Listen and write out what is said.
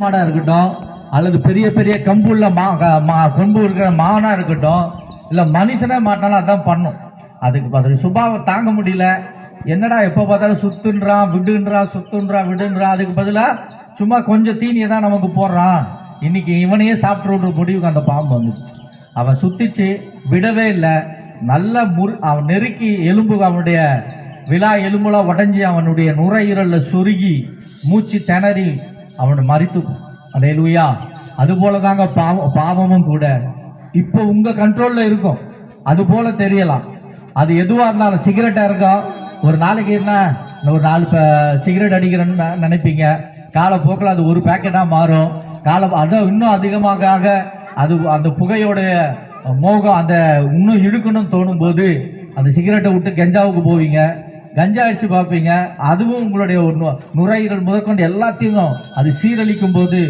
மாடா இருக்கட்டும் அல்லது பெரிய பெரிய கம்புள்ள கொம்பு இருக்கிற மானா இருக்கட்டும், இல்ல மனுஷனே மாட்டாலும் அதான் பண்ணும். அதுக்கு சுபாவம் தாங்க முடியல. என்னடா எப்ப பார்த்தாலும் சுத்துன்றான் விடுன்றான், சுத்துன்றான் விடுன்றான். அதுக்கு பதிலா சும்மா கொஞ்சம் தீனியை தான் நமக்கு போடுறான். இன்னைக்கு இவனையே சாப்பிட்டு முடிவுக்கு அந்த பாம்பு வந்துச்சு. அவன் சுத்திச்சு விடவே இல்லை. நல்ல அவன் நெருக்கி எலும்பு, அவனுடைய விழா எலும்புலாம் உடஞ்சி அவனுடைய நுரையீரல்ல சொருகி மூச்சு திணறி அவனை மறித்து. அல்லேலூயா. அது போலதாங்க பாவமும் கூட இப்போ உங்க கண்ட்ரோல்ல இருக்கும். அது போல தெரியலாம். அது எதுவா இருந்தாலும் சிகரெட்டா இருக்கும். ஒரு நாளைக்கு என்ன ஒரு 4 சிகரெட் அடிக்கிறேன்னு நினைப்பீங்க. காலப்போக்கில் அது ஒரு பேக்கெட்டா மாறும். அதான் இன்னும் அதிகமாக அது அந்த புகையோடைய மோகம் அந்த இன்னும் இழுக்கணும்னு தோணும் போது அந்த சிகரெட்டை விட்டு கஞ்சாவுக்கு போவீங்க. கஞ்சா அடிச்சு பார்ப்பீங்க. அதுவும் உங்களுடைய நுரையீரல் முதற்கொண்டு எல்லாத்தையும் அது சீரழிக்கும் போது